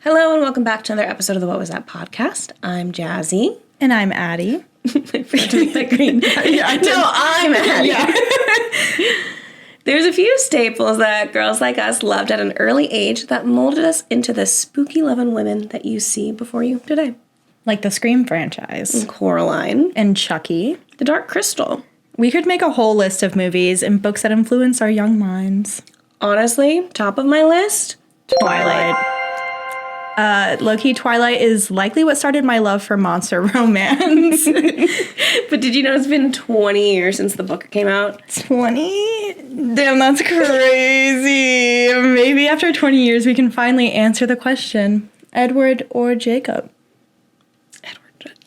Hello and welcome back to another episode of the What Was That podcast. I'm Jazzy. And I'm Addi. I forgot to make that green. I'm Addi. Yeah. There's a few staples that girls like us loved at an early age that molded us into the spooky loving women that you see before you today. Like the Scream franchise. And Coraline. And Chucky. The Dark Crystal. We could make a whole list of movies and books that influence our young minds. Honestly, top of my list, Twilight. Low-key, Twilight is likely what started my love for monster romance. But did you know it's been 20 years since the book came out? 20? Damn, that's crazy. Maybe after 20 years we can finally answer the question, Edward or Jacob?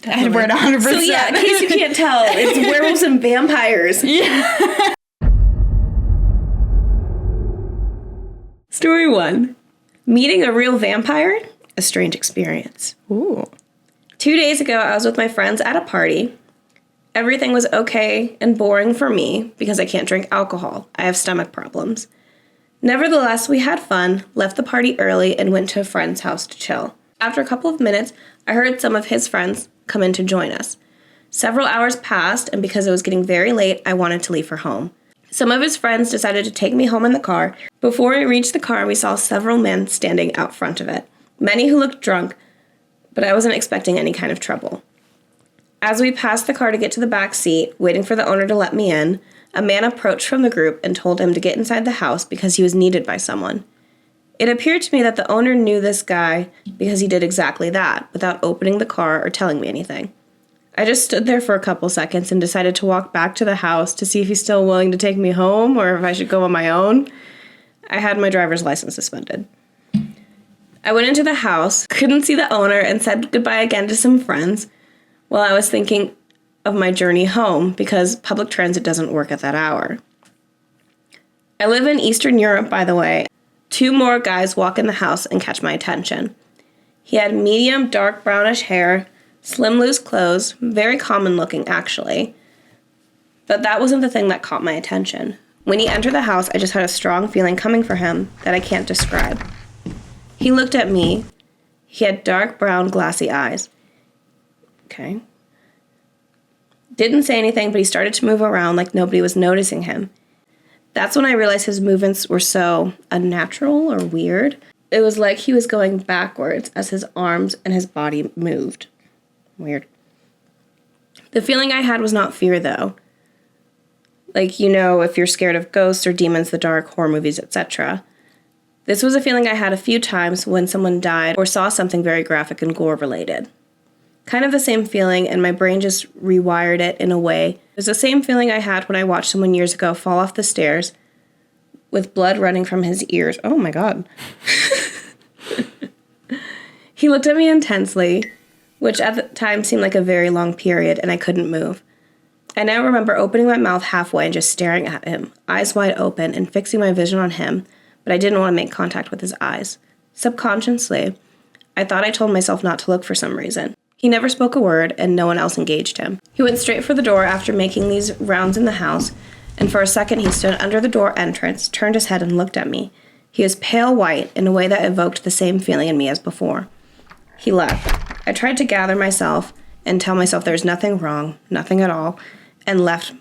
Edward, 100%. So yeah, in case you can't tell, it's werewolves and vampires. Yeah. Story 1. Meeting a real vampire? A strange experience. Ooh. 2 days ago, I was with my friends at a party. Everything was okay and boring for me because I can't drink alcohol. I have stomach problems. Nevertheless, we had fun, left the party early, and went to a friend's house to chill. After a couple of minutes, I heard some of his friends come in to join us. Several hours passed, and because it was getting very late, I wanted to leave for home. Some of his friends decided to take me home in the car. Before we reached the car, we saw several men standing out front of it. Many who looked drunk, but I wasn't expecting any kind of trouble. As we passed the car to get to the back seat, waiting for the owner to let me in, a man approached from the group and told him to get inside the house because he was needed by someone. It appeared to me that the owner knew this guy because he did exactly that, without opening the car or telling me anything. I just stood there for a couple seconds and decided to walk back to the house to see if he's still willing to take me home or if I should go on my own. I had my driver's license suspended. I went into the house, couldn't see the owner, and said goodbye again to some friends while I was thinking of my journey home because public transit doesn't work at that hour. I live in Eastern Europe, by the way. 2 more guys walk in the house and catch my attention. He had medium dark brownish hair, slim loose clothes, very common looking actually. But that wasn't the thing that caught my attention. When he entered the house, I just had a strong feeling coming for him that I can't describe. He looked at me. He had dark brown glassy eyes. Okay. Didn't say anything, but he started to move around like nobody was noticing him. That's when I realized his movements were so unnatural or weird. It was like he was going backwards as his arms and his body moved. Weird. The feeling I had was not fear, though. Like, you know, if you're scared of ghosts or demons, the dark, horror movies, etc. This was a feeling I had a few times when someone died or saw something very graphic and gore-related. Kind of the same feeling, and my brain just rewired it in a way. It was the same feeling I had when I watched someone years ago fall off the stairs with blood running from his ears. Oh my God. He looked at me intensely, which at the time seemed like a very long period, and I couldn't move. I now remember opening my mouth halfway and just staring at him, eyes wide open, and fixing my vision on him, but I didn't want to make contact with his eyes. Subconsciously, I thought I told myself not to look for some reason. He never spoke a word, and no one else engaged him. He went straight for the door after making these rounds in the house, and for a second he stood under the door entrance, turned his head, and looked at me. He was pale white in a way that evoked the same feeling in me as before. He left. I tried to gather myself and tell myself there was nothing wrong, nothing at all, and left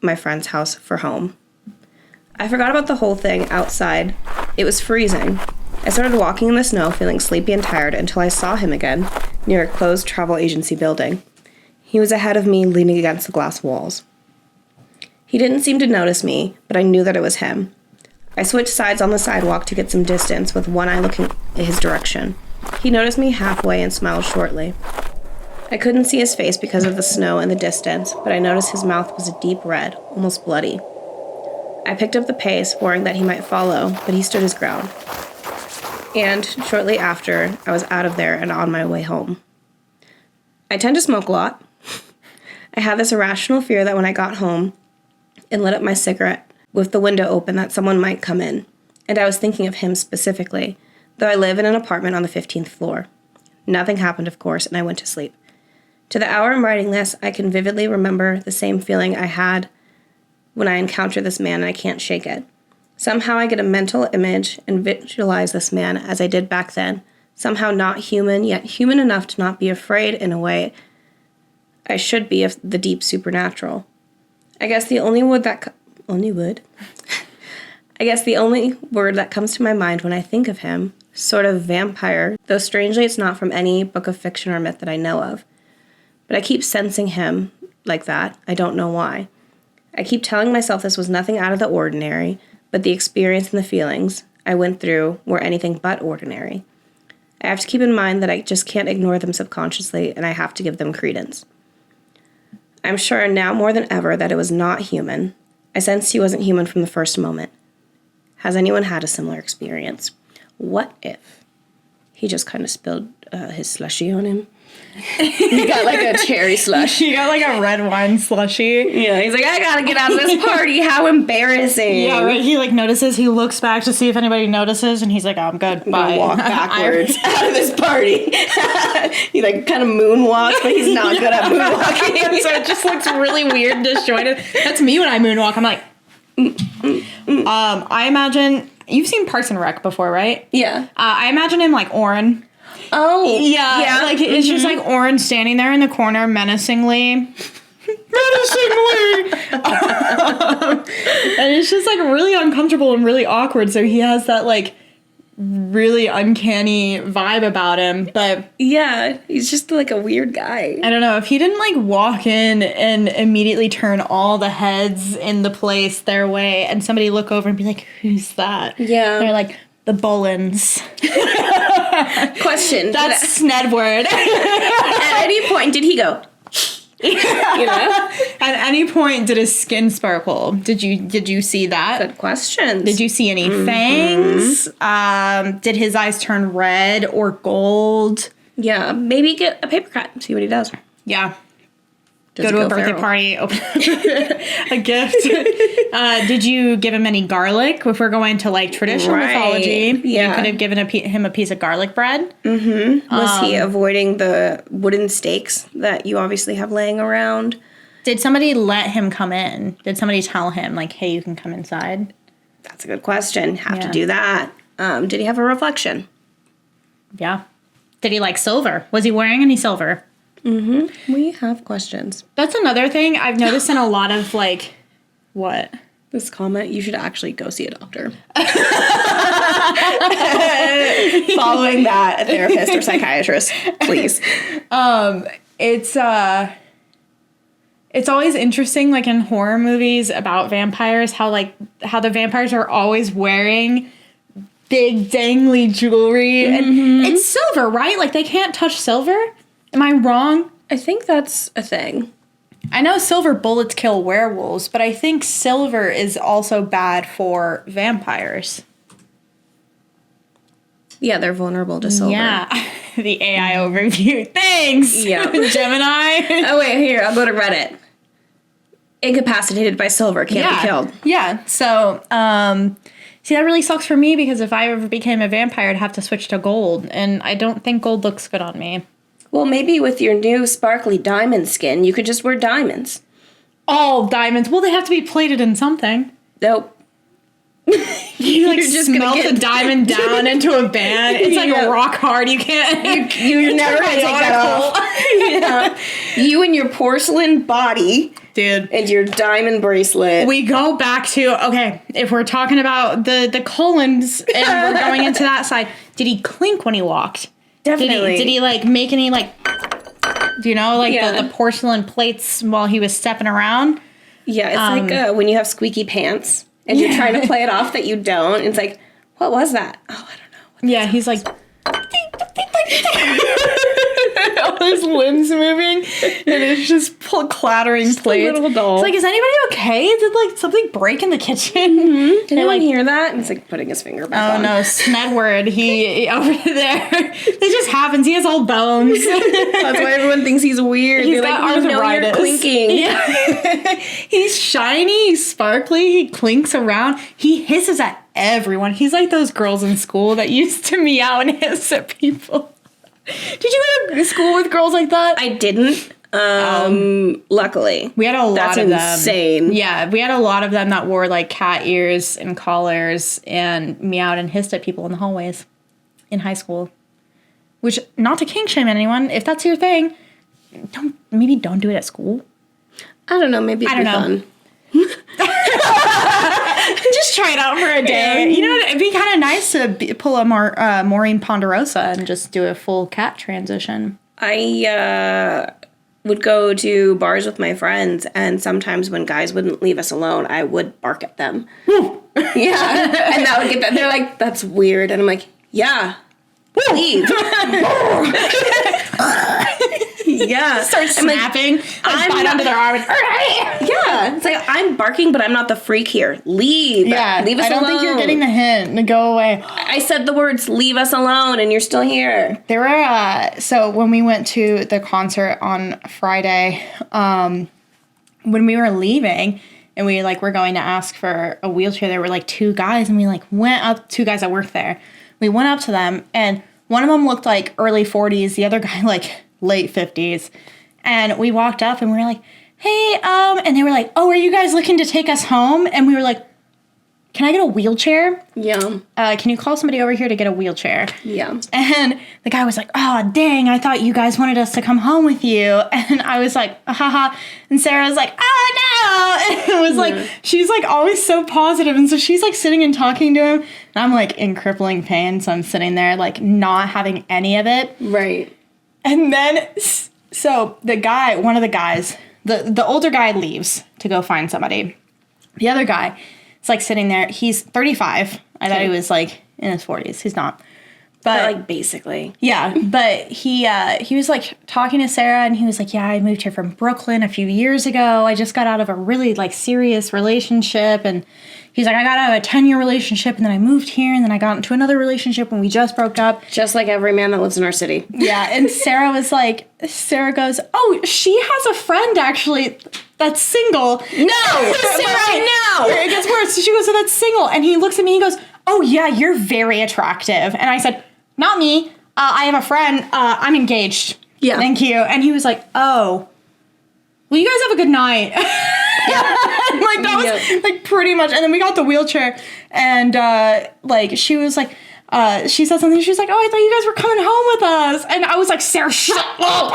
my friend's house for home. I forgot about the whole thing outside. It was freezing. I started walking in the snow, feeling sleepy and tired, until I saw him again, near a closed travel agency building. He was ahead of me, leaning against the glass walls. He didn't seem to notice me, but I knew that it was him. I switched sides on the sidewalk to get some distance, with one eye looking in his direction. He noticed me halfway and smiled shortly. I couldn't see his face because of the snow and the distance, but I noticed his mouth was a deep red, almost bloody. I picked up the pace, worrying that he might follow, but he stood his ground. And shortly after, I was out of there and on my way home. I tend to smoke a lot. I had this irrational fear that when I got home and lit up my cigarette with the window open that someone might come in. And I was thinking of him specifically, though I live in an apartment on the 15th floor. Nothing happened, of course, and I went to sleep. To the hour I'm writing this, I can vividly remember the same feeling I had when I encounter this man, and I can't shake it. Somehow I get a mental image and visualize this man as I did back then, Somehow not human, yet human enough to not be afraid in a way I should be of the deep supernatural. I guess the only word that comes to my mind when I think of him, sort of vampire, though strangely it's not from any book of fiction or myth that I know of. But I keep sensing him like that. I don't know why. I keep telling myself this was nothing out of the ordinary, but the experience and the feelings I went through were anything but ordinary. I have to keep in mind that I just can't ignore them subconsciously, and I have to give them credence. I'm sure now more than ever that it was not human. I sensed he wasn't human from the first moment. Has anyone had a similar experience? What if he just kind of spilled his slushie on him? He got like a cherry slush. He got like a red wine slushie. Yeah, he's like, I gotta get out of this party. How embarrassing. Yeah, right. He like notices, he looks back to see if anybody notices, and he's like, oh, I'm good. I'm Bye. gonna walk backwards out of this party. He like kind of moonwalks, but he's not good at moonwalking. So it just looks really weird and disjointed. That's me when I moonwalk. I'm like, I imagine, you've seen Parks and Rec before, right? Yeah. I imagine him like Oren. Oh. Yeah. Like it's just like Oren standing there in the corner menacingly. And it's just like really uncomfortable and really awkward. So he has that like really uncanny vibe about him. But yeah, he's just like a weird guy. I don't know, if he didn't like walk in and immediately turn all the heads in the place their way and somebody look over and be like, who's that? Yeah. They're like, the Bolins. Question. That's Snedward. At any point, did he go? You know? At any point, did his skin sparkle? Did you see that? Good questions. Did you see any fangs? Did his eyes turn red or gold? Yeah, maybe get a paper cut. See what he does. Yeah. Does Go he to a birthday feral? party, open a gift. Did you give him any garlic? If we're going to like traditional mythology, yeah. You could have given him a piece of garlic bread. Was he avoiding the wooden stakes that you obviously have laying around? Did somebody let him come in? Did somebody tell him like, hey, you can come inside? That's a good question. Have to Yeah. do that. Did he have a reflection? Yeah. Did he like silver? Was he wearing any silver? We have questions. That's another thing I've noticed in a lot of like, what? This comment, you should actually go see a doctor. Following that, a therapist or psychiatrist, please. It's always interesting, like in horror movies about vampires, how the vampires are always wearing big dangly jewelry, and it's silver, right? Like they can't touch silver. Am I wrong? I think that's a thing. I know silver bullets kill werewolves, but I think silver is also bad for vampires. Yeah, they're vulnerable to silver. Yeah, the AI overview. Thanks, Yeah. Gemini. Oh, wait, here, I'll go to Reddit. Incapacitated by silver, can't be killed. Yeah, so, see, that really sucks for me because if I ever became a vampire, I'd have to switch to gold, and I don't think gold looks good on me. Well, maybe with your new sparkly diamond skin, you could just wear diamonds. All diamonds. Well, they have to be plated in something. Nope. You like You're just gonna smelt get- the diamond down into a band. It's like Yeah. rock hard. You can't. You're never gonna take that off. Yeah. You and your porcelain body Dude. and your diamond bracelet. We go back to, okay, if we're talking about the colons and we're going into that side, did he clink when he walked? Definitely. Did he like make any like, do you know, like Yeah. the porcelain plates while he was stepping around? Yeah, it's like when you have squeaky pants and you're trying to play it off that you don't. It's like, what was that? Oh, I don't know. Yeah, he's like, all his limbs moving, and it's just clattering plates. little doll. It's like, is anybody okay? Did like something break in the kitchen? Did anyone like- hear that? And it's like putting his finger back Oh on. no, Snedward, he over there. It just happens. He has all bones. That's why everyone thinks he's weird. He's They're got like, no, you're arthritis. clinking. Yeah. He's shiny, he's sparkly, he clinks around. He hisses at everyone. He's like those girls in school that used to meow and hiss at people. Did you go to school with girls like that? I didn't. Luckily. We had a lot That's of them. insane. Yeah, we had a lot of them that wore like cat ears and collars and meowed and hissed at people in the hallways in high school. which, not to kink shame anyone, if that's your thing, don't do it at school. I don't know, maybe it'd be fun. Just try it out for a day. You know, it'd be kind of nice to pull a Maureen Ponderosa and just do a full cat transition. I would go to bars with my friends, and sometimes when guys wouldn't leave us alone, I would bark at them. Yeah, and that would get that. They're like, "That's weird," and I'm like, "Yeah, leave." Yeah, start snapping. I'm bite onto their arm. Yeah, it's like I'm barking, but I'm not the freak here. Leave. Yeah, leave us alone. I don't think you're getting the hint. To go away. I said the words "leave us alone," and you're still here. There were so when we went to the concert on Friday, when we were leaving and we were going to ask for a wheelchair, there were two guys, and we went up. Two guys that worked there. We went up to them, and one of them looked like early 40s. The other guy late 50s. And we walked up and we were like, "Hey," and they were like, "Oh, are you guys looking to take us home?" And we were like, "Can I get a wheelchair?" Yeah. Can you call somebody over here to get a wheelchair? Yeah. And the guy was like, "Oh, dang, I thought you guys wanted us to come home with you." And I was like, haha. And Sarah was like, "Oh, no." And it was she's always so positive. And so she's sitting and talking to him. And I'm in crippling pain. So I'm sitting there not having any of it. Right. And then, so one of the guys, the older guy leaves to go find somebody. The other guy is sitting there. He's 35. I thought he was in his 40s. He's not. But basically. Yeah. But he was talking to Sarah, and he was like, "Yeah, I moved here from Brooklyn a few years ago. I just got out of a really serious relationship." And he's like, "I got out of a 10-year relationship, and then I moved here, and then I got into another relationship, and we just broke up." Just like every man that lives in our city. Yeah. And Sarah goes, "Oh, she has a friend actually that's single." No! Sarah, no! It gets worse. She goes, "So that's single." And he looks at me and he goes, "Oh, yeah, you're very attractive." And I said, "Not me. I have a friend. I'm engaged." Yeah. "Thank you." And he was like, "Oh, well, you guys have a good night." Yeah. That was pretty much. And then we got the wheelchair, and she was like, she said something. She was like, "Oh, I thought you guys were coming home with us." And I was like, "Sarah, shut up."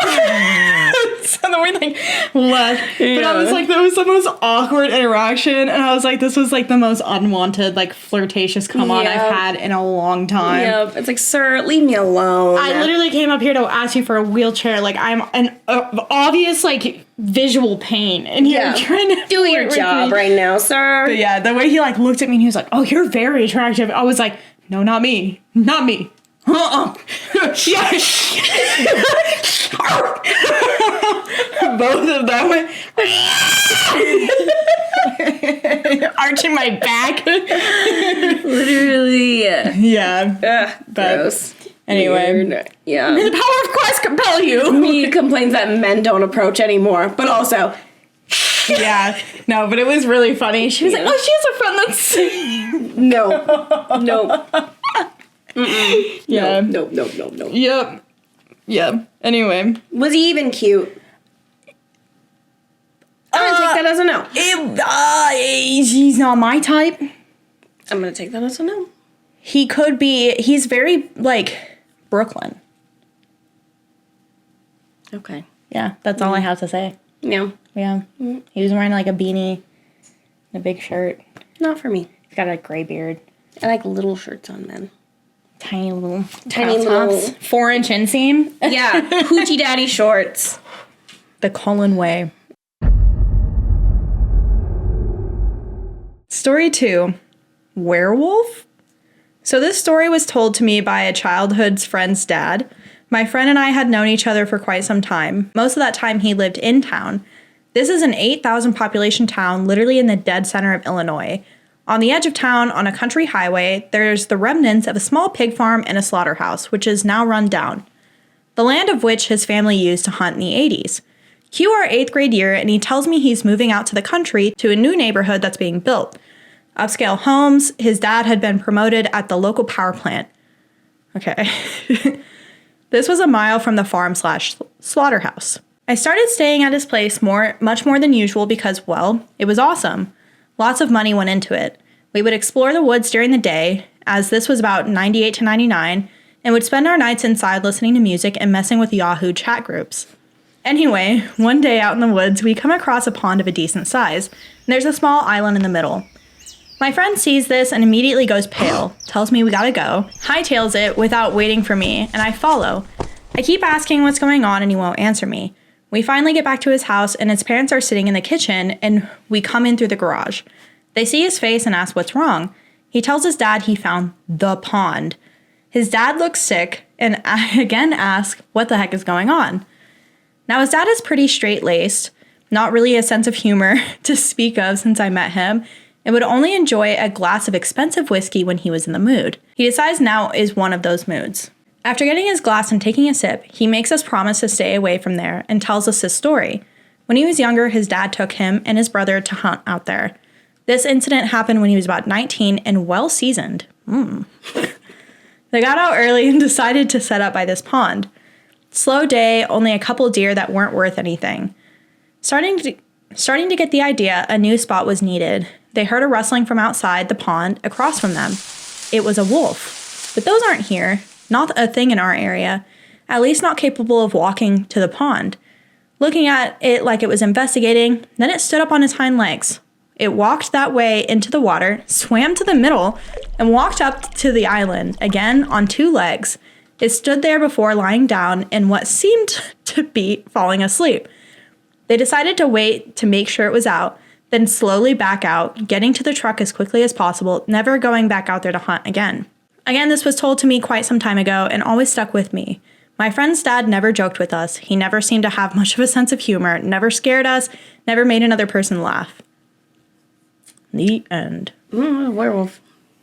So then we left. Yeah. But I was like, that was the most awkward interaction. And I was like, this was the most unwanted, flirtatious come on I've had in a long time. Yeah. It's like, "Sir, leave me alone." I literally came up here to ask you for a wheelchair. I'm an obvious visual pain. And you're trying to do your job right now, sir. But yeah, the way he looked at me and he was like, "Oh, you're very attractive." I was like, "No, not me. Not me." Both of them went arching my back. Literally. Yeah. Gross. Anyway. Weird. Yeah. May the power of Christ compel you. Me complains that men don't approach anymore, but also. Yeah. No, but it was really funny. She was like, "Oh, she has a friend that's..." No. Mm-mm. Yeah. No. Yep. Yeah. Anyway. Was he even cute? I'm gonna take that as a no. He's not my type. I'm gonna take that as a no. He could be. He's very Brooklyn. Okay. Yeah, that's all I have to say. Yeah. Yeah. He was wearing a beanie and a big shirt. Not for me. He's got a gray beard. I like little shirts on men. Tiny little 4-inch inseam. Yeah. Hoochie daddy shorts. The Colin way. Story 2. Werewolf? So this story was told to me by a childhood friend's dad. My friend and I had known each other for quite some time. Most of that time he lived in town. This is an 8,000 population town literally in the dead center of Illinois. On the edge of town, on a country highway, there's the remnants of a small pig farm and a slaughterhouse, which is now run down. The land of which his family used to hunt in the 80s. Cue our 8th grade year, and he tells me he's moving out to the country to a new neighborhood that's being built. Upscale homes, his dad had been promoted at the local power plant. Okay. This was a mile from the farm/slaughterhouse. I started staying at his place much more than usual because, well, it was awesome. Lots of money went into it. We would explore the woods during the day, as this was about 98 to 99, and would spend our nights inside listening to music and messing with Yahoo chat groups. Anyway, one day out in the woods, we come across a pond of a decent size, and there's a small island in the middle. My friend sees this and immediately goes pale, tells me we gotta go, hightails it without waiting for me, and I follow. I keep asking what's going on and he won't answer me. We finally get back to his house and his parents are sitting in the kitchen and we come in through the garage. They see his face and ask what's wrong. He tells his dad he found the pond. His dad looks sick and I again ask what the heck is going on. Now his dad is pretty straight-laced, not really a sense of humor to speak of since I met him, and would only enjoy a glass of expensive whiskey when he was in the mood. He decides now is one of those moods. After getting his glass and taking a sip, he makes us promise to stay away from there and tells us his story. When he was younger, his dad took him and his brother to hunt out there. This incident happened when he was about 19 and well-seasoned. They got out early and decided to set up by this pond. Slow day, only a couple deer that weren't worth anything. Starting to get the idea, a new spot was needed. They heard a rustling from outside the pond across from them. It was a wolf. But those aren't here. Not a thing in our area. At least not capable of walking to the pond. Looking at it like it was investigating, then it stood up on its hind legs. It walked that way into the water, swam to the middle, and walked up to the island, again on two legs. It stood there before lying down in what seemed to be falling asleep. They decided to wait to make sure it was out, then slowly back out, getting to the truck as quickly as possible, never going back out there to hunt again. Again, this was told to me quite some time ago and always stuck with me. My friend's dad never joked with us. He never seemed to have much of a sense of humor, never scared us, never made another person laugh. The end. Werewolf.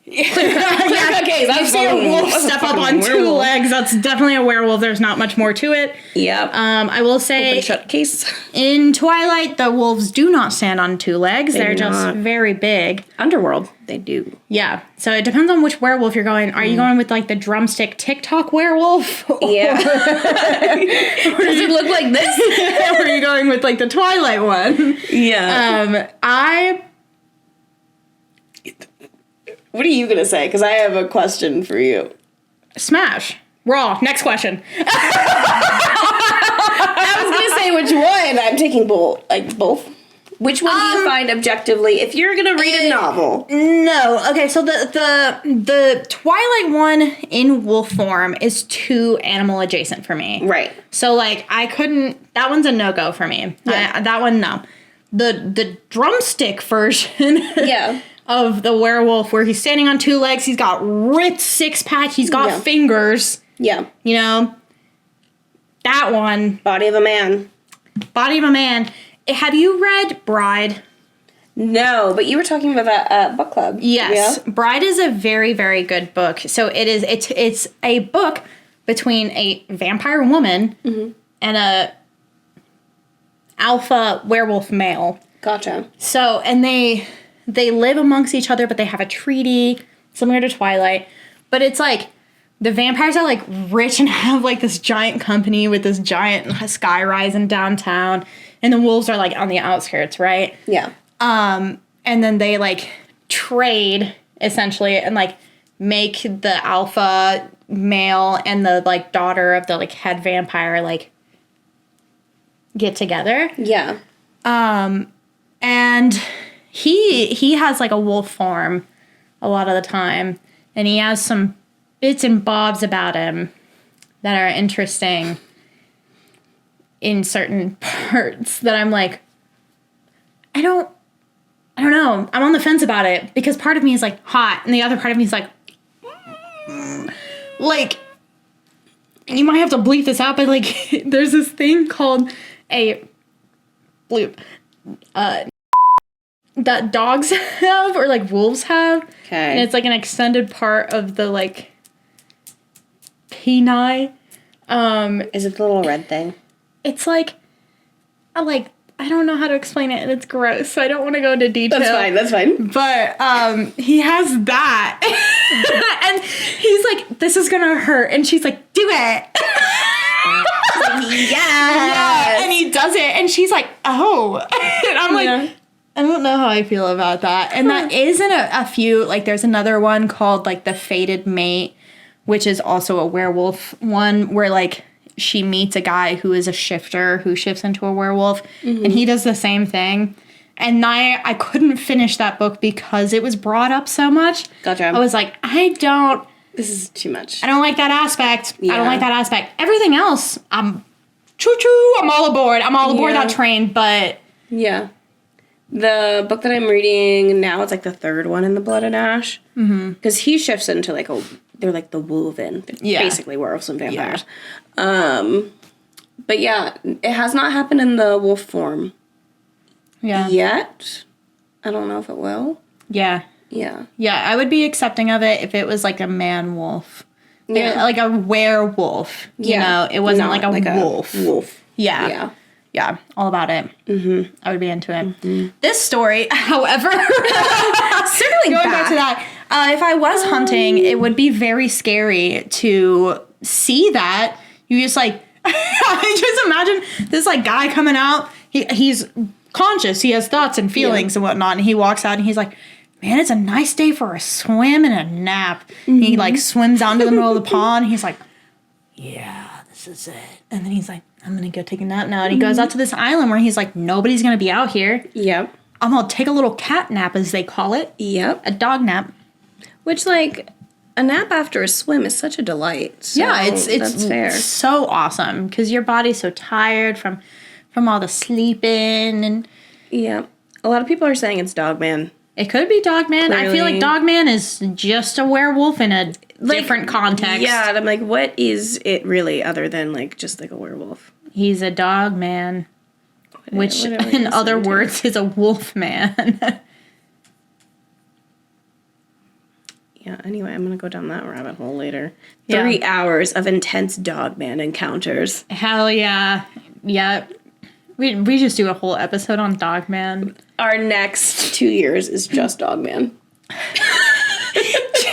Okay, you see a wolf step up on two legs. That's definitely a werewolf. There's not much more to it. Yep. I will say, Open shut case. in Twilight, the wolves do not stand on two legs. They're just very big. Underworld, they do. Yeah. So it depends on which werewolf you're going. Are you going with like the drumstick TikTok werewolf? Yeah. Does it look like this? Or are you going with like the Twilight one? Yeah. What are you going to say? Because I have a question for you. Smash. Raw. Next question. I was going to say which one. I'm taking both. Which one do you find objectively, if you're going to read a novel? No. Okay, so the Twilight one in wolf form is too animal adjacent for me. Right. So, like, I couldn't... That one's a no-go for me. Yeah. That one, no. The drumstick version... Yeah. Of the werewolf where he's standing on two legs, he's got ripped six-pack, he's got fingers. Yeah. You know? That one. Body of a man. Body of a man. Have you read Bride? No, but you were talking about that at book club. Yes. Yeah? Bride is a very, very good book. So it's a book between a vampire woman and a alpha werewolf male. Gotcha. So, and they live amongst each other, but they have a treaty, similar to Twilight. But it's like, the vampires are like rich and have like this giant company with this giant sky rise in downtown. And the wolves are like on the outskirts, right? Yeah. And then they like trade essentially and like make the alpha male and the like daughter of the like head vampire like get together. Yeah. And he has like a wolf form a lot of the time, and he has some bits and bobs about him that are interesting in certain parts that I'm like, I don't know. I'm on the fence about it because part of me is like hot and the other part of me is like, you might have to bleep this out, but like there's this thing called a bleep, that dogs have or like wolves have. Okay. And it's like an extended part of the like peni. Is it the little red thing? It's like I don't know how to explain it and it's gross, so I don't want to go into detail. That's fine. But he has that. And he's like, this is gonna hurt. And she's like, do it. Yes. Yeah. And he does it and she's like, oh. And I'm like, I don't know how I feel about that. And that is in a few, like there's another one called like The Fated Mate, which is also a werewolf one where, like, she meets a guy who is a shifter who shifts into a werewolf, and he does the same thing. And I couldn't finish that book because it was brought up so much. Gotcha. I was like, This is too much. I don't like that aspect. Yeah. I don't like that aspect. Everything else, I'm choo-choo. I'm all aboard. I'm all aboard that train, but... Yeah. The book that I'm reading now, it's like the third one in the Blood and Ash. Because he shifts into like they're like the woven. Yeah. Basically werewolves and vampires. Yeah. But yeah, it has not happened in the wolf form. Yeah. Yet. I don't know if it will. Yeah. Yeah. Yeah, I would be accepting of it if it was like a man wolf. Yeah. Like a werewolf. You know, it wasn't Not like a wolf. Wolf. Yeah. Yeah. Yeah, all about it. Mm-hmm. I would be into it. This story, however, circling back to that, if I was hunting, it would be very scary to see that. You just like, I just imagine this like guy coming out. He's conscious. He has thoughts and feelings and whatnot. And he walks out and he's like, man, it's a nice day for a swim and a nap. He like swims out into the middle of the pond. He's like, yeah, this is it. And then he's like, I'm going to go take a nap now. And he goes out to this island where he's like, nobody's going to be out here. Yep. I'm going to take a little cat nap, as they call it. Yep. A dog nap. Which, like, a nap after a swim is such a delight. So Yeah, it's that's fair. so awesome because your body's so tired from all the sleeping. And Yeah. A lot of people are saying it's Dogman. it could be Dogman. I feel like Clearly. Dogman is just a werewolf in a different context. Yeah, and I'm like, what is it really other than, like, just, like, a werewolf? He's a dog man, which Whatever in you other say to words is a wolf man. Yeah, anyway, I'm going to go down that rabbit hole later. Yeah. 3 hours of intense Dogman encounters. Hell yeah. Yeah. We just do a whole episode on Dogman. Our next 2 years is just Dogman.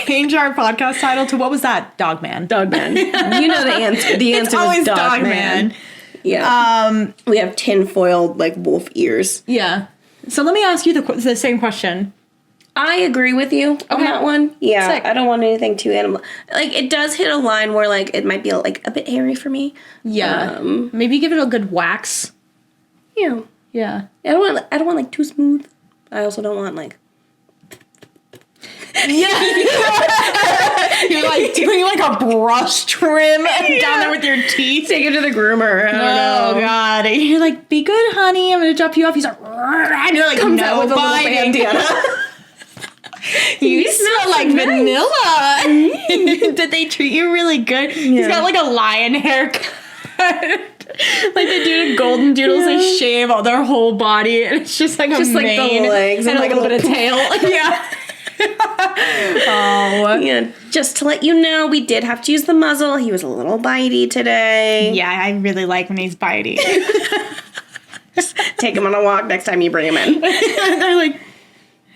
Change our podcast title to what was that? Dogman. Dogman. You know the answer. The answer It's always is Dogman. Dogman. Yeah. We have tinfoil, like, wolf ears. Yeah. So let me ask you the same question. I agree with you on that one. Yeah, Sick. I don't want anything too animal. Like, it does hit a line where, like, it might be, like, a bit hairy for me. Yeah. Maybe give it a good wax. Yeah. Yeah. I don't want, like, too smooth. I also don't want, like... Yeah. You're like doing like a brush trim down there with your teeth. Take it to the groomer. I don't know. Oh god. And you're like, be good, honey. I'm gonna drop you off. He's like, and you're like, Comes no, out with a little biting. bandana. You smell like vanilla. Did they treat you really good? He's got like a lion haircut. Like they do to golden doodles, they shave all their whole body, and it's just like Just a like mane the legs and and a like little bit of tail. Yeah. Oh. Yeah, just to let you know, we did have to use the muzzle. He was a little bitey today. Yeah, I really like when he's bitey. Take him on a walk next time you bring him in. They're like,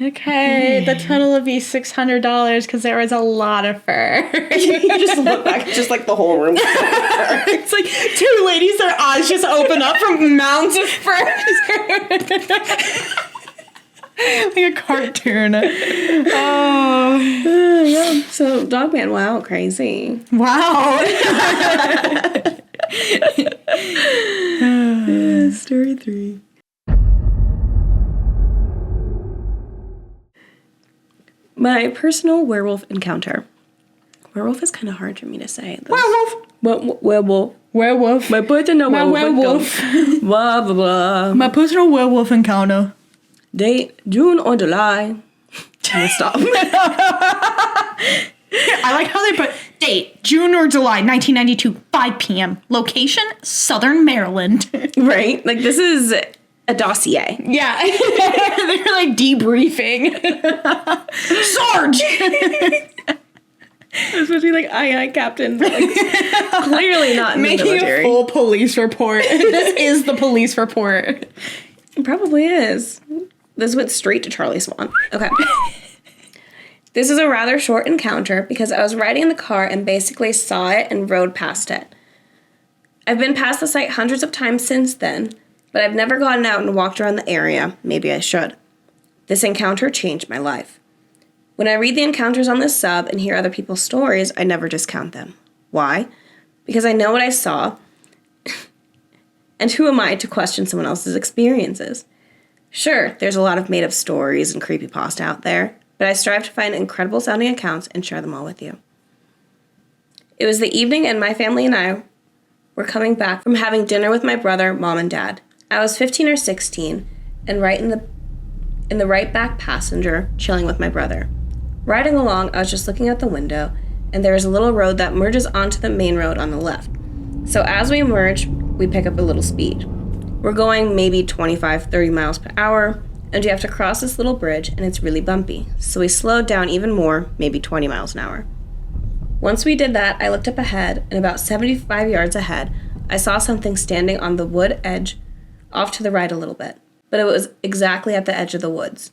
okay, the total would be $600 because there was a lot of fur. You just look back, just like the whole room. It's like two ladies, their eyes just open up from mounds of fur. Like a cartoon. Oh. Yeah. So, Dogman, wow, crazy. Wow. Story 3. My personal werewolf encounter. Werewolf is kind of hard for me to say. Werewolf. Werewolf. My personal My werewolf. Blah, blah, blah. My personal werewolf encounter. Date, June or July. Stop. I like how they put date, June or July 1992, 5 p.m. Location, Southern Maryland. Right? Like, this is a dossier. Yeah. They're like debriefing. Sarge! It's supposed to be like, aye, Captain. But like, clearly not in the Making military. a full police report. This is the police report. It probably is. This went straight to Charlie Swan. Okay. This is a rather short encounter because I was riding in the car and basically saw it and rode past it. I've been past the site hundreds of times since then, but I've never gotten out and walked around the area. Maybe I should. This encounter changed my life. When I read the encounters on this sub and hear other people's stories, I never discount them. Why? Because I know what I saw, and who am I to question someone else's experiences? Sure, there's a lot of made-up stories and creepypasta out there, but I strive to find incredible sounding accounts and share them all with you. It was the evening and my family and I were coming back from having dinner with my brother, mom, and dad. I was 15 or 16 and right in the right back passenger, chilling with my brother. Riding along, I was just looking out the window, and there is a little road that merges onto the main road on the left. So as we merge, we pick up a little speed. We're going maybe 25, 30 miles per hour, and we have to cross this little bridge, and it's really bumpy. So we slowed down even more, maybe 20 miles an hour. Once we did that, I looked up ahead, and about 75 yards ahead, I saw something standing on the wood edge off to the right a little bit, but it was exactly at the edge of the woods.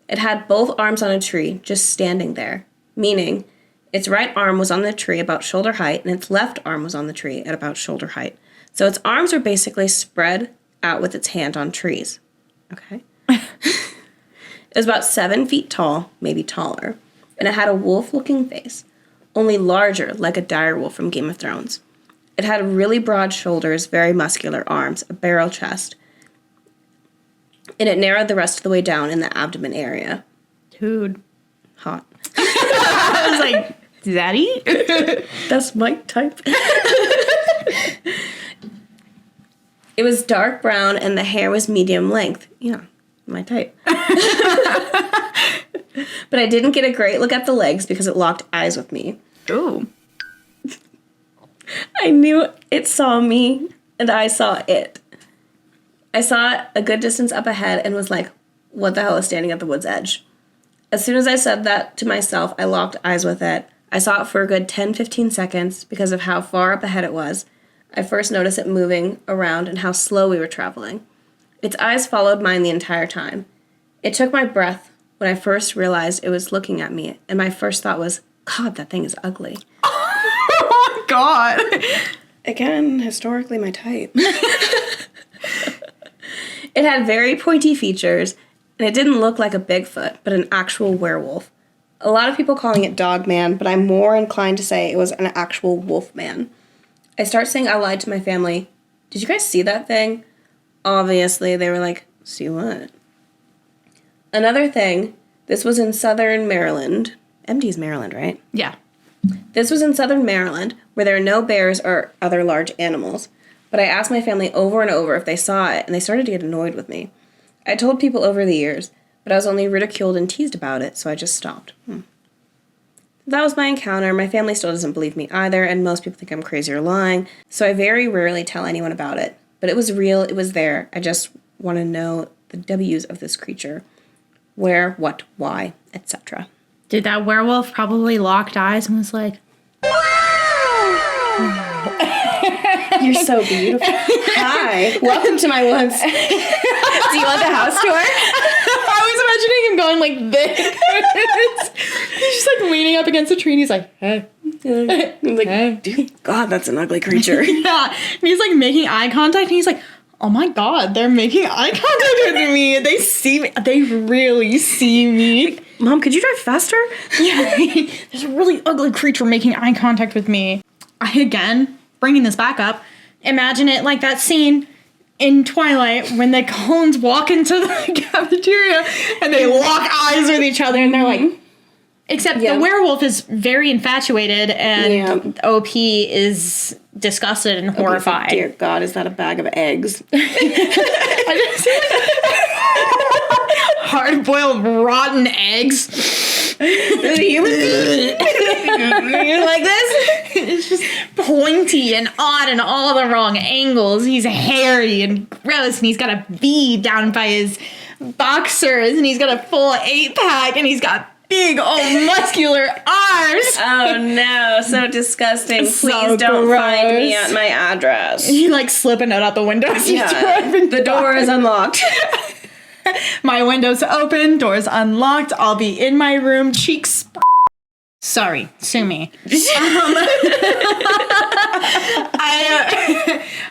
It had both arms on a tree, just standing there, meaning its right arm was on the tree about shoulder height, and its left arm was on the tree at about shoulder height. So its arms were basically spread out with its hand on trees. Okay? It was about 7 feet tall, maybe taller, and it had a wolf-looking face, only larger, like a direwolf from Game of Thrones. It had really broad shoulders, very muscular arms, a barrel chest, and it narrowed the rest of the way down in the abdomen area. Dude. Hot. I was like, Zaddy? That's my type. It was dark brown and the hair was medium length. Yeah, my type. But I didn't get a great look at the legs because it locked eyes with me. Ooh. I knew it saw me and I saw it. I saw it a good distance up ahead and was like, what the hell is standing at the wood's edge? As soon as I said that to myself, I locked eyes with it. I saw it for a good 10-15 seconds because of how far up ahead it was. I first noticed it moving around and how slow we were traveling. Its eyes followed mine the entire time. It took my breath when I first realized it was looking at me, and my first thought was, God, that thing is ugly. Oh, God. Again, historically my type. It had very pointy features, and it didn't look like a Bigfoot, but an actual werewolf. A lot of people calling it dog man, but I'm more inclined to say it was an actual wolf man. I start saying out loud to my family, did you guys see that thing? Obviously, they were like, see what? Another thing, this was in southern Maryland. MD's Maryland, right? Yeah. This was in southern Maryland, where there are no bears or other large animals. But I asked my family over and over if they saw it, and they started to get annoyed with me. I told people over the years, but I was only ridiculed and teased about it, so I just stopped. That was my encounter. My family still doesn't believe me either, and most people think I'm crazy or lying, so I very rarely tell anyone about it. But it was real, it was there. I just want to know the W's of this creature. Where, what, why, etc. Dude, that werewolf probably locked eyes and was like, You're so beautiful. Hi. Welcome to my woods. Do you want the house tour? I was imagining him going like this. He's just like leaning up against a tree and he's like, hey. I'm like, Hey. Dude, God, that's an ugly creature. Yeah. And he's like making eye contact and he's like, oh my God, they're making eye contact with me. They see me. They really see me. Mom, could you drive faster? Yeah. There's a really ugly creature making eye contact with me. Again, bringing this back up, imagine it like that scene in Twilight when the Cullens walk into the cafeteria and they lock eyes with each other and they're like, except the werewolf is very infatuated and OP is disgusted and horrified. Dear God, is that a bag of eggs? Hard-boiled rotten eggs. You like this? It's just pointy and odd and all the wrong angles. He's hairy and gross, and he's got a V down by his boxers, and he's got a full 8-pack, and he's got big old muscular arms. Oh no, so disgusting. So Please don't gross. find me at my address. You like slip a note out the window as you're driving the door by. is unlocked. My window's open, door's unlocked, I'll be in my room, cheeks sorry, sue me.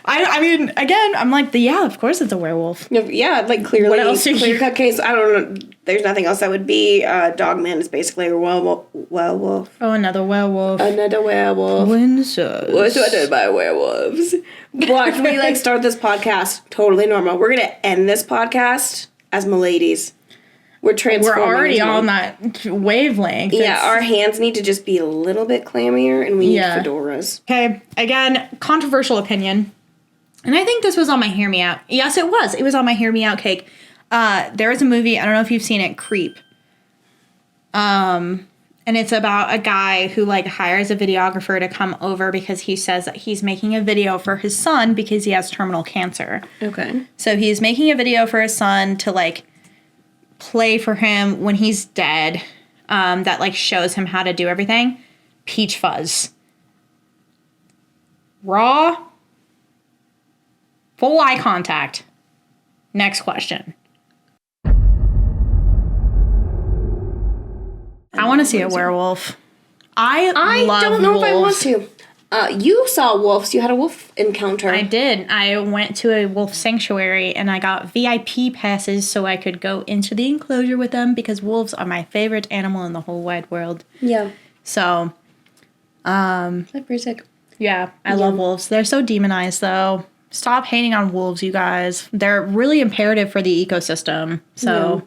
I mean, again, I'm like, yeah, of course it's a werewolf. Yeah, like clearly, What else are you- clear cut case. I don't know. there's nothing else that would be. Dogman is basically a werewolf. Oh, another werewolf. Another werewolf. Princess. Was surrounded by werewolves. Watch me like start this podcast totally normal. We're gonna end this podcast as miladies. We're transforming. We're already on that wavelength. Yeah, our hands need to just be a little bit clammier, and we need fedoras. Okay, again, controversial opinion. And I think this was on my Hear Me Out. Yes, it was. It was on my Hear Me Out cake. There is a movie, I don't know if you've seen it, Creep. And it's about a guy who, like, hires a videographer to come over because he says that he's making a video for his son because he has terminal cancer. Okay. So he's making a video for his son to, like, play for him when he's dead, that, like, shows him how to do everything. Peach Fuzz. Raw. Full eye contact. Next question. I want to see a werewolf. I love don't know wolves. if I want to. You saw wolves. You had a wolf encounter. I did. I went to a wolf sanctuary and I got VIP passes so I could go into the enclosure with them because wolves are my favorite animal in the whole wide world. Yeah. So, That's pretty sick. yeah, I love wolves. They're so demonized though. Stop hating on wolves, you guys. They're really imperative for the ecosystem. So,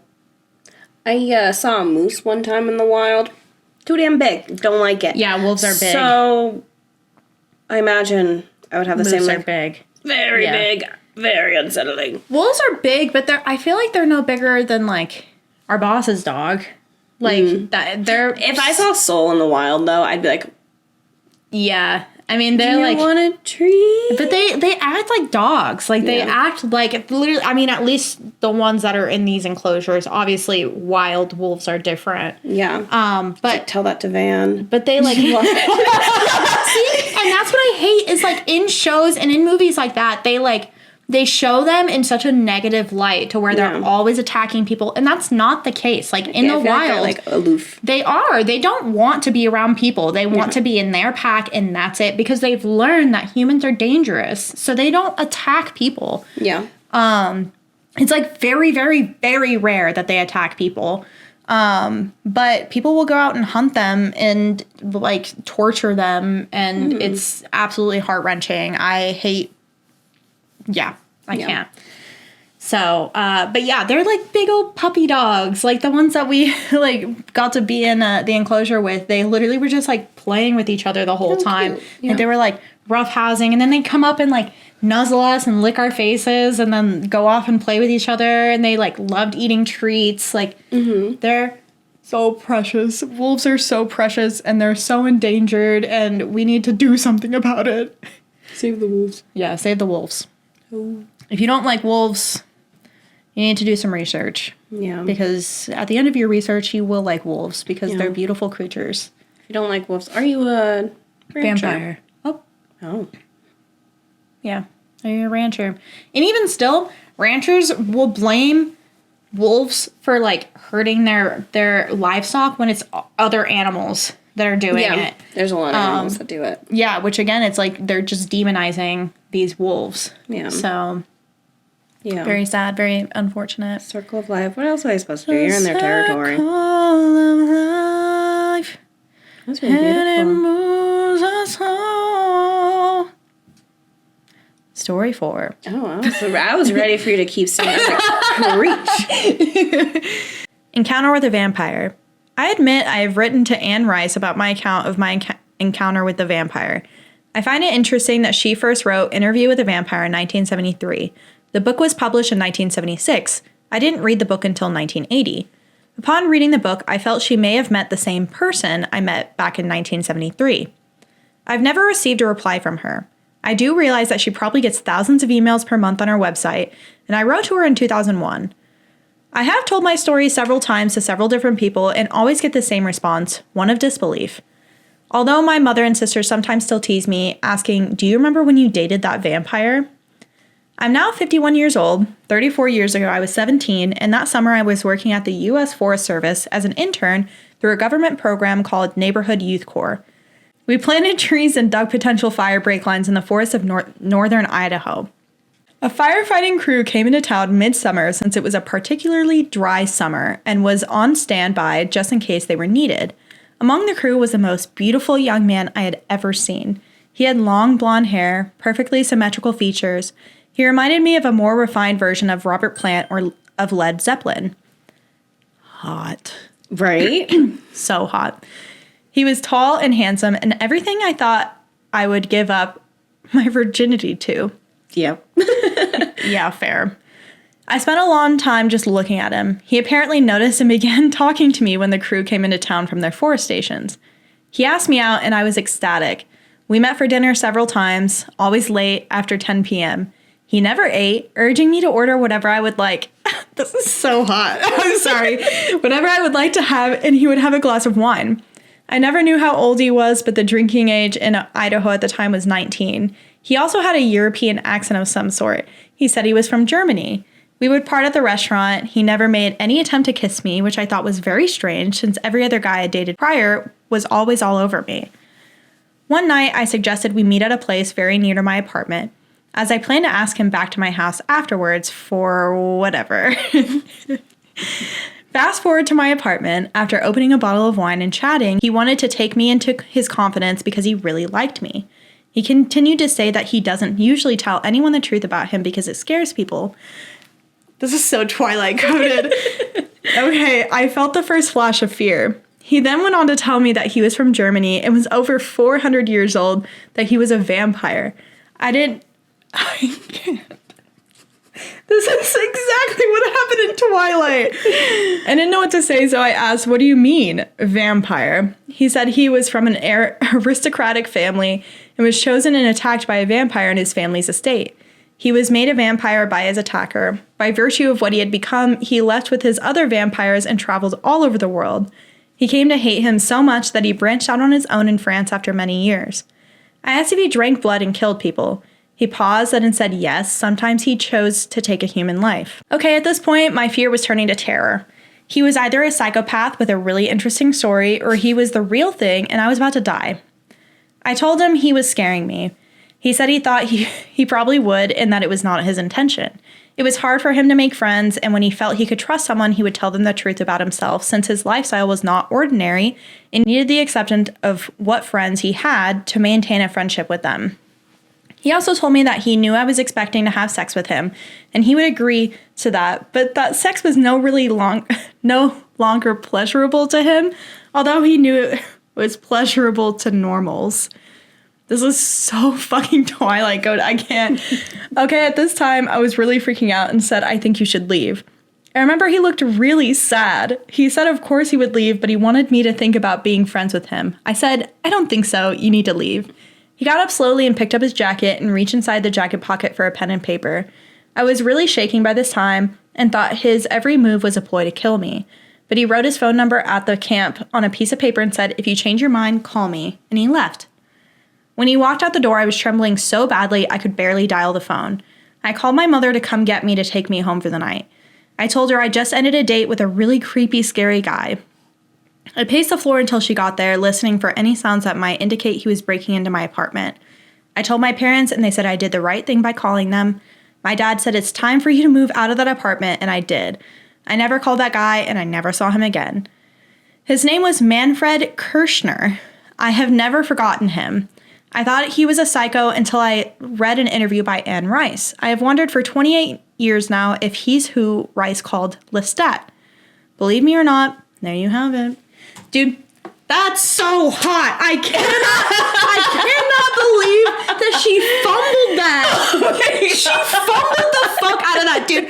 I saw a moose one time in the wild. Too damn big. Don't like it. yeah, wolves are big. So, I imagine I would have the Moose same. are Like, big. very big. Very unsettling. Wolves are big, but I feel like they're no bigger than like our boss's dog. Like that they're If I saw Soul in the wild, though, I'd be like, yeah. I mean they're you like want a treat? but they act like dogs. Like they act like literally I mean at least the ones that are in these enclosures. Obviously wild wolves are different. Yeah. But Tell that to Van. but they like see, and that's what I hate is like in shows and in movies like that, they show them in such a negative light to where they're always attacking people, and that's not the case. Like in the wild, like aloof. they are. They don't want to be around people. They want to be in their pack, and that's it. Because they've learned that humans are dangerous, so they don't attack people. Yeah. It's like very, very, very rare that they attack people. But people will go out and hunt them and like torture them, and it's absolutely heart-wrenching. I hate. Yeah, I can't. So, but yeah, they're like big old puppy dogs. Like the ones that we like got to be in the enclosure with, they literally were just like playing with each other the whole time. Cute. Yeah. And they were like roughhousing, and then they come up and like nuzzle us and lick our faces and then go off and play with each other. And they like loved eating treats. Like they're so precious. Wolves are so precious and they're so endangered, and we need to do something about it. Save the wolves. Yeah, save the wolves. If you don't like wolves, you need to do some research. Yeah. Because at the end of your research, you will like wolves because they're beautiful creatures. If you don't like wolves, are you a rancher? Vampire. Oh. Yeah. Are you a rancher? And even still, ranchers will blame wolves for like hurting their livestock when it's other animals that are doing it. There's a lot of animals that do it. Yeah, which again, it's like they're just demonizing these wolves. Yeah. So, very sad, very unfortunate. Circle of life. What else are they supposed to do? You're in their territory. Circle of life, That's really and it beautiful. moves us all. Story 4. Oh, I was ready for you to keep singing. I was like, preach. Encounter with a vampire. I admit I have written to Anne Rice about my account of my encounter with the vampire. I find it interesting that she first wrote Interview with a Vampire in 1973. The book was published in 1976. I didn't read the book until 1980. Upon reading the book, I felt she may have met the same person I met back in 1973. I've never received a reply from her. I do realize that she probably gets thousands of emails per month on her website, and I wrote to her in 2001. I have told my story several times to several different people and always get the same response, one of disbelief. Although my mother and sister sometimes still tease me, asking, "Do you remember when you dated that vampire?" I'm now 51 years old. 34 years ago, I was 17, and that summer I was working at the U.S. Forest Service as an intern through a government program called Neighborhood Youth Corps. We planted trees and dug potential fire break lines in the forests of northern Idaho. A firefighting crew came into town midsummer since it was a particularly dry summer and was on standby just in case they were needed. Among the crew was the most beautiful young man I had ever seen. He had long blonde hair, perfectly symmetrical features. He reminded me of a more refined version of Robert Plant or of Led Zeppelin. Hot. Right? So hot. He was tall and handsome and everything I thought I would give up my virginity to. Yep. Yeah, fair. I spent a long time just looking at him. He apparently noticed and began talking to me when the crew came into town from their forest stations. He asked me out and I was ecstatic. We met for dinner several times, always late after 10 p.m. He never ate, urging me to order whatever I would like. This is so hot. I'm sorry. Whatever I would like to have, and he would have a glass of wine. I never knew how old he was, but the drinking age in Idaho at the time was 19. He also had a European accent of some sort. He said he was from Germany. We would part at the restaurant. He never made any attempt to kiss me, which I thought was very strange since every other guy I dated prior was always all over me. One night, I suggested we meet at a place very near to my apartment, as I planned to ask him back to my house afterwards for whatever. Fast forward to my apartment. After opening a bottle of wine and chatting, he wanted to take me into his confidence because he really liked me. He continued to say that he doesn't usually tell anyone the truth about him because it scares people. This is so Twilight coded. Okay, I felt the first flash of fear. He then went on to tell me that he was from Germany and was over 400 years old, that he was a vampire. I can't. This is exactly what happened in Twilight. I didn't know what to say, so I asked, "What do you mean, vampire?" He said he was from an aristocratic family and was chosen and attacked by a vampire in his family's estate. He was made a vampire by his attacker. By virtue of what he had become, he left with his other vampires and traveled all over the world. He came to hate him so much that he branched out on his own in France after many years. I asked if he drank blood and killed people. He paused and said yes, sometimes he chose to take a human life. Okay, at this point, my fear was turning to terror. He was either a psychopath with a really interesting story, or he was the real thing and I was about to die. I told him he was scaring me. He said he thought he probably would and that it was not his intention. It was hard for him to make friends, and when he felt he could trust someone, he would tell them the truth about himself since his lifestyle was not ordinary and needed the acceptance of what friends he had to maintain a friendship with them. He also told me that he knew I was expecting to have sex with him, and he would agree to that, but that sex was no longer pleasurable to him, although he knew it was pleasurable to normals. This is so fucking Twilight code. I can't. Okay, at this time, I was really freaking out and said, "I think you should leave." I remember he looked really sad. He said of course he would leave, but he wanted me to think about being friends with him. I said, "I don't think so. You need to leave." He got up slowly and picked up his jacket and reached inside the jacket pocket for a pen and paper. I was really shaking by this time and thought his every move was a ploy to kill me. But he wrote his phone number at the camp on a piece of paper and said, "If you change your mind, call me." And he left. When he walked out the door, I was trembling so badly I could barely dial the phone. I called my mother to come get me to take me home for the night. I told her I just ended a date with a really creepy, scary guy. I paced the floor until she got there, listening for any sounds that might indicate he was breaking into my apartment. I told my parents, and they said I did the right thing by calling them. My dad said it's time for you to move out of that apartment, and I did. I never called that guy, and I never saw him again. His name was Manfred Kirschner. I have never forgotten him. I thought he was a psycho until I read an interview by Anne Rice. I have wondered for 28 years now if he's who Rice called Lestat. Believe me or not, there you have it. Dude, that's so hot. I cannot believe that she fumbled that. Okay. She fumbled the fuck out of that, dude.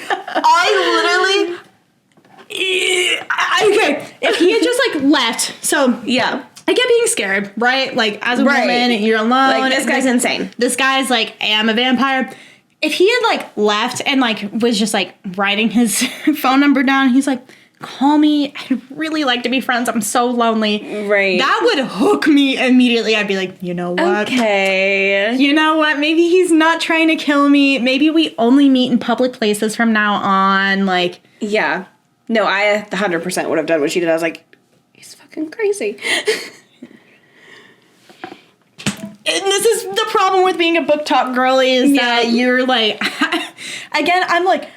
Okay, if he had just like left, so Yeah. I get being scared, right? Like as a woman and you're alone. Like, this guy's insane. This guy's like, I am a vampire. If he had like left and like was just like writing his phone number down, he's like, "Call me. I'd really like to be friends. I'm so lonely." Right. That would hook me immediately. I'd be like, you know what? Okay. You know what? Maybe he's not trying to kill me. Maybe we only meet in public places from now on. Like, Yeah. No, I 100% would have done what she did. I was like, he's fucking crazy. and this is the problem with being a book talk girl is that you're like, again, I'm like,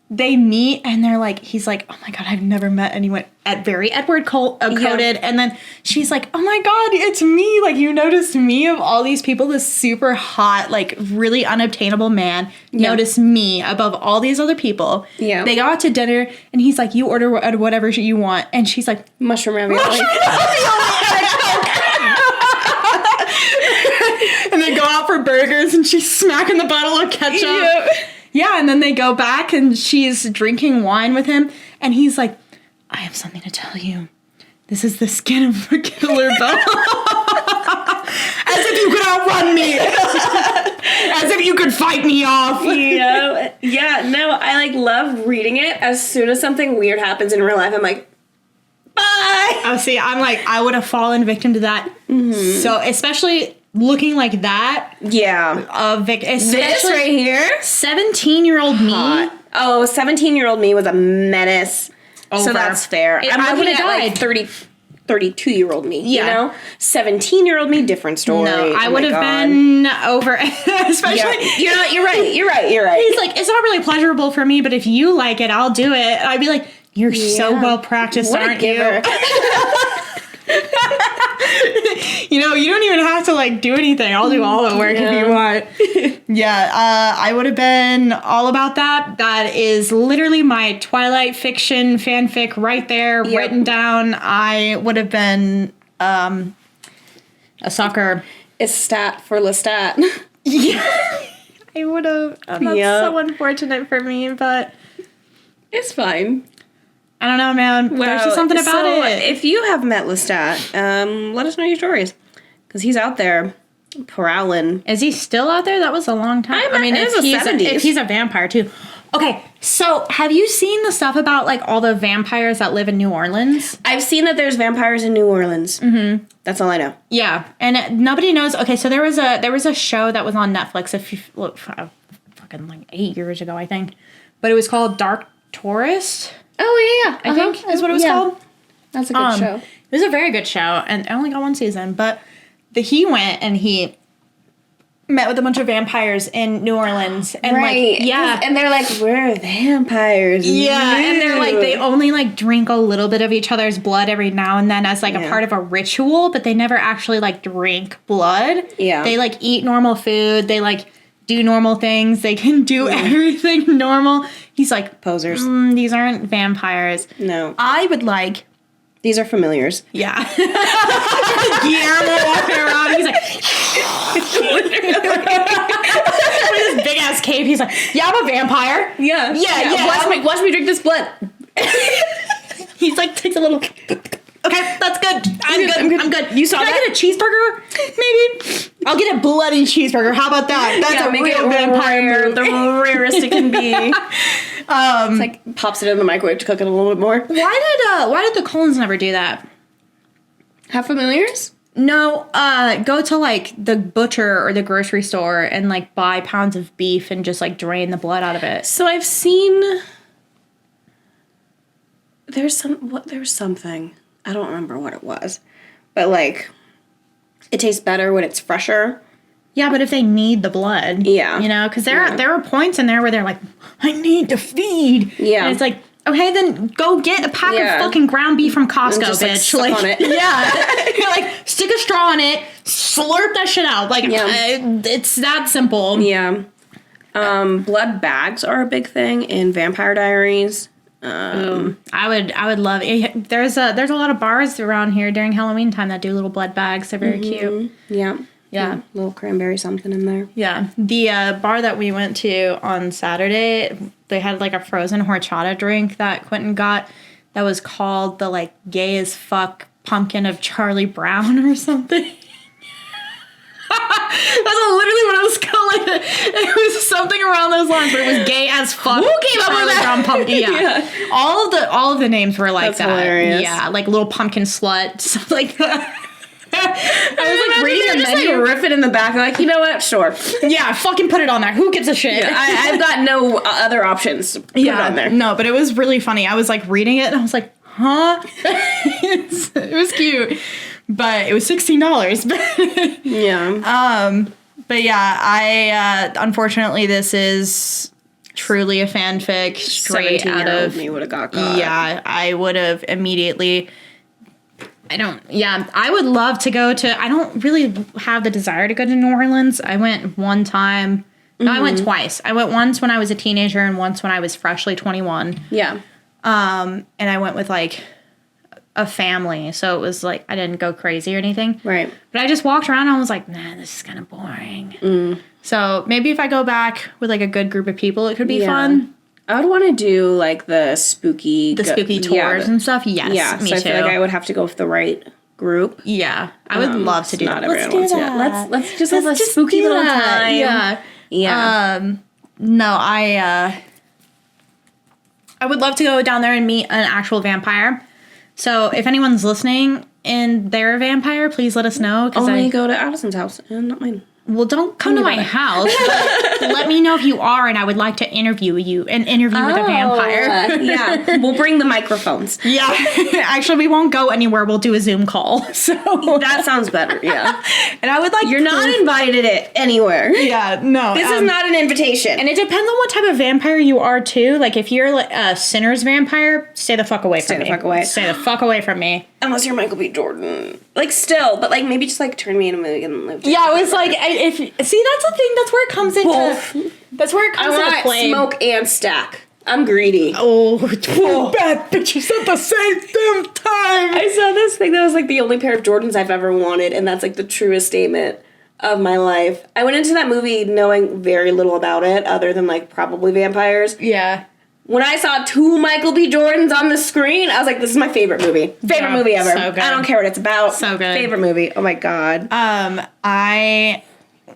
they meet and they're like, he's like, oh my God, I've never met anyone at very Edward coded. And then she's like, oh my God, it's me. Like, you noticed me of all these people, this super hot, like really unobtainable man noticed me above all these other people. Yeah. They go out to dinner and he's like, you order whatever you want. And she's like, mushroom ravioli. And they go out for burgers and she's smacking the bottle of ketchup. Yep. Yeah, and then they go back and she's drinking wine with him. And he's like, I have something to tell you. This is the skin of a killer bell. As if you could outrun me. As if you could fight me off. Yeah. Yeah, no, I like love reading it. As soon as something weird happens in real life, I'm like, bye. Oh, see, I'm like, I would have fallen victim to that. Mm-hmm. So, especially looking like that. Yeah. This right here. 17-year-old me. Oh, 17-year-old me was a menace. Over. So that's fair. I I'm would looking have at died. like 32-year-old me, Yeah. you know? 17-year-old me, different story. No, I Oh would my have God. been over. Especially, Yeah. You're right. he's like, it's not really pleasurable for me, but if you like it, I'll do it. And I'd be like, you're so well practiced, What a aren't giver. you? You don't even have to like do anything. I'll do all the work if you want. Yeah, I would have been all about that. That is literally my Twilight fiction fanfic right there, written down. I would have been a sucker. It's stat for Lestat. Yeah, I would have. That's so unfortunate for me, but It's fine. I don't know, man. There's just something about it. If you have met Lestat, let us know your stories. Because he's out there prowling. Is he still out there? That was a long time. I mean, it was the 70s. If he's a vampire, too. Okay, so have you seen the stuff about, like, all the vampires that live in New Orleans? I've seen that there's vampires in New Orleans. Mm-hmm. That's all I know. Yeah, and nobody knows. Okay, so there was a show that was on Netflix fucking like 8 years ago, I think. But it was called Dark Tourist. Oh, yeah. I think is what it was called. That's a good show. It was a very good show, and I only got one season, but he went and he met with a bunch of vampires in New Orleans, and and they're like, we're vampires. Yeah, and they're like, they only like drink a little bit of each other's blood every now and then as like a part of a ritual, but they never actually like drink blood. Yeah. They like eat normal food, they like do normal things, they can do everything normal. He's like, posers. These aren't vampires. No. I would like... These are familiars. Yeah. Guillermo walking around, he's like... with his big ass cape, he's like, yeah, I'm a vampire. Yeah. Watch me drink this blood. He's like, takes a little... Okay, that's good. I'm good. You saw Can that? I get a cheeseburger? Maybe. I'll get a bloody cheeseburger. How about that? That's a real vampire move. The rarest it can be. It's like pops it in the microwave to cook it a little bit more. Why did the Colons never do that? Have familiars? No, go to like the butcher or the grocery store and like buy pounds of beef and just like drain the blood out of it. So I've seen there's something. I don't remember what it was. But like it tastes better when it's fresher. Yeah, but if they need the blood. Yeah. You know, because there are points in there where they're like, I need to feed. Yeah. And it's like, okay, then go get a pack of fucking ground beef from Costco, just, bitch. suck on it. Yeah. You're like, stick a straw on it, slurp that shit out. Like, it's that simple. Yeah. Blood bags are a big thing in Vampire Diaries. I would love it. There's a lot of bars around here during Halloween time that do little blood bags. They're very cute. Yeah. Yeah. Little cranberry something in there. Yeah. The bar that we went to on Saturday, they had like a frozen horchata drink that Quentin got that was called the like gay as fuck pumpkin of Charlie Brown or something. That's literally what it was called. Like, it was something around those lines, but it was gay as fuck. Who came up with Charlie that? Brown pumpkin. Yeah. All of the names were like That's that. hilarious. Yeah, like little pumpkin slut, stuff like that. I was like reading the just menu. like riffing in the back, like, you know what? Sure. Yeah, fucking put it on there. Who gives a shit? Yeah, I've got no other options. Put it on there. No, but it was really funny. I was like reading it and I was like, huh? It was cute. But it was $16. Yeah. But yeah, I unfortunately this is truly a fanfic straight out of me would have got caught. Yeah, I would have immediately. I would love to go to. I don't really have the desire to go to New Orleans. I went one time. No, I went twice. I went once when I was a teenager and once when I was freshly 21. Yeah. And I went with like a family, so it was like I didn't go crazy or anything. Right. But I just walked around and I was like, man, this is kind of boring. So maybe if I go back with like a good group of people, it could be fun. I would want to do like the spooky tours and stuff. Yes, yeah. me so too. I feel like I would have to go with the right group. Yeah, I would love to do that. Let's do that. Let's just have a spooky little time. Yeah. Yeah. No, I would love to go down there and meet an actual vampire. So if anyone's listening and they're a vampire, please let us know. Only go to Addison's house and not mine. Well, don't come to my house. But let me know if you are, and I would like to interview you. An interview with a vampire. Yeah, we'll bring the microphones. Yeah. Actually, we won't go anywhere. We'll do a Zoom call. So that sounds better. Yeah. And I would like. You're not invited anywhere. Yeah. No. This is not an invitation. And it depends on what type of vampire you are too. Like if you're a sinner's vampire, stay the fuck away from me. Stay the fuck away from me. Unless you're Michael B. Jordan. Like still, but like maybe just like turn me into a movie and live. Yeah, it was like see that's the thing. That's where it comes into. Both. That's where it comes into play. Smoke and stack. I'm greedy. Oh, two bad bitches at the same damn time. I saw this thing that was like the only pair of Jordans I've ever wanted, and that's like the truest statement of my life. I went into that movie knowing very little about it, other than like probably vampires. Yeah. When I saw two Michael B. Jordans on the screen, I was like, this is my favorite movie. Favorite movie ever. So good. I don't care what it's about. So good. Favorite movie. Oh my God.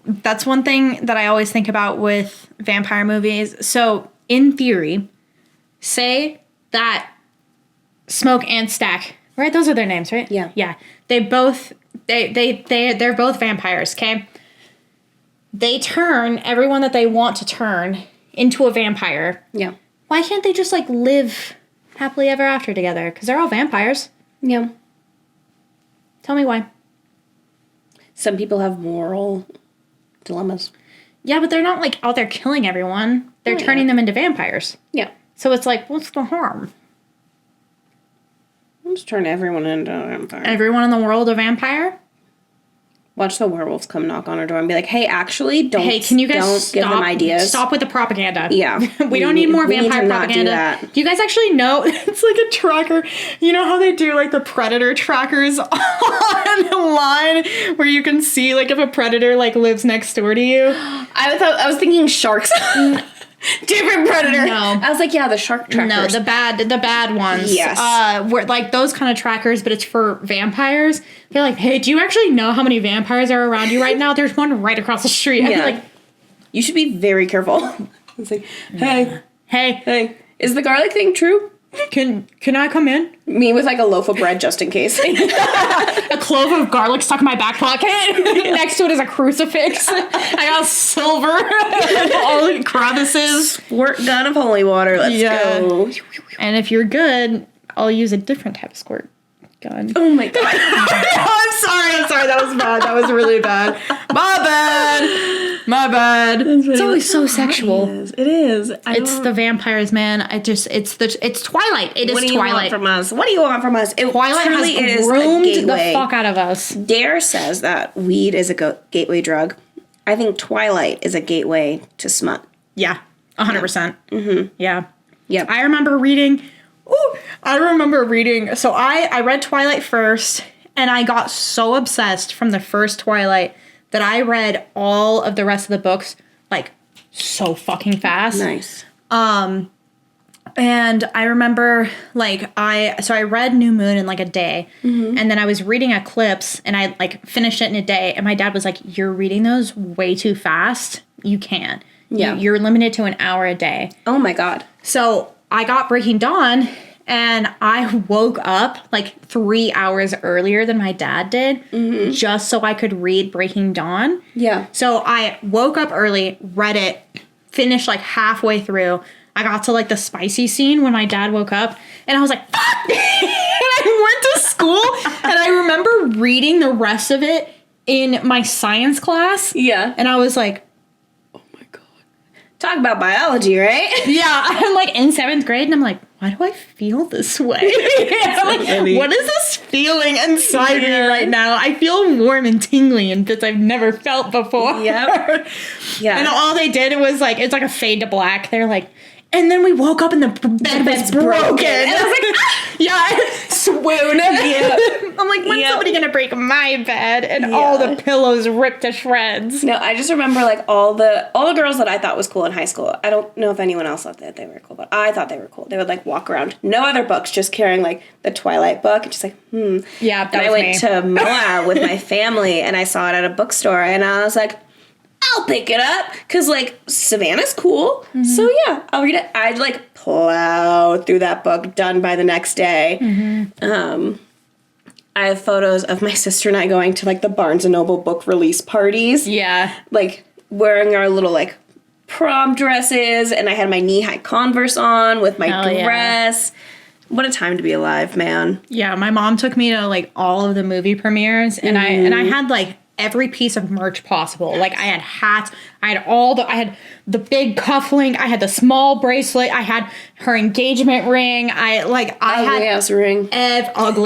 That's one thing that I always think about with vampire movies. So, in theory, say that Smoke and Stack, right? Those are their names, right? Yeah. Yeah. They're both vampires, okay? They turn everyone that they want to turn into a vampire. Yeah. Why can't they just, like, live happily ever after together? Because they're all vampires. Yeah. Tell me why. Some people have moral dilemmas. Yeah, but they're not, like, out there killing everyone. They're turning them into vampires. Yeah. So it's like, what's the harm? I'm just turning everyone into a vampire. Everyone in the world a vampire? Watch the werewolves come knock on our door and be like, hey, actually, don't, can you guys don't give them ideas. Stop with the propaganda. Yeah. we don't need more vampire propaganda. Do you guys actually know? It's like a tracker. You know how they do like the predator trackers online where you can see like if a predator like lives next door to you? I was thinking sharks. Different predator. No. I was like, yeah, the shark trackers. No, the bad ones. Yes. Where like those kind of trackers, but it's for vampires. They're like, hey, do you actually know how many vampires are around you right now? There's one right across the street. Yeah. Like, you should be very careful. It's like, hey, is the garlic thing true? Can I come in? Me with like a loaf of bread just in case. A clove of garlic stuck in my back pocket. Next to it is a crucifix. I got silver. All the crevices. Squirt gun of holy water. Let's go. And if you're good, I'll use a different type of squirt gun. Oh my God. I'm sorry. That was bad. That was really bad. My bad. It's always so sexual. It is. It's the vampires, man. It's Twilight. It is Twilight. What do you want from us? What do you want from us? Twilight has groomed the fuck out of us. Dare says that weed is a gateway drug. I think Twilight is a gateway to smut. Yeah, 100%. Mm-hmm. Yeah. Yep. I remember reading. So I read Twilight first, and I got so obsessed from the first Twilight that I read all of the rest of the books like so fucking fast. Nice. And I remember like I read New Moon in like a day, and then I was reading Eclipse, and I like finished it in a day, and my dad was like, "You're reading those way too fast. You can't. Yeah, you're limited to an hour a day." Oh my God. So I got Breaking Dawn, and I woke up like 3 hours earlier than my dad did, just so I could read Breaking Dawn. Yeah. So I woke up early, read it, finished like halfway through. I got to like the spicy scene when my dad woke up, and I was like, fuck! And I went to school, and I remember reading the rest of it in my science class. Yeah. And I was like, oh my God. Talk about biology, right? Yeah, I'm like in 7th grade and I'm like, why do I feel this way? Like, what is this feeling inside me right now? I feel warm and tingly and bits I've never felt before. Yep. Yeah. And all they did was like, it's like a fade to black. They're like, and then we woke up and the bed was broken. And I was like, yeah, swoon. Yeah. I'm like, when's somebody gonna break my bed? And all the pillows ripped to shreds. No, I just remember like all the girls that I thought was cool in high school. I don't know if anyone else thought that they were cool, but I thought they were cool. They would like walk around, no other books, just carrying like the Twilight book, and just like, Yeah, that and was I went me. to Moab with my family, and I saw it at a bookstore, and I was like, I'll pick it up, because, like, Savannah's cool, so yeah, I'll read it. I'd, like, plow through that book, done by the next day. I have photos of my sister and I going to, like, the Barnes & Noble book release parties. Yeah. Like, wearing our little, like, prom dresses, and I had my knee-high Converse on with my dress. What a time to be alive, man. Yeah, my mom took me to, like, all of the movie premieres, and I had, like, every piece of merch possible. Like, I had hats, I had the big cufflink, I had the small bracelet, I had her engagement ring, ugly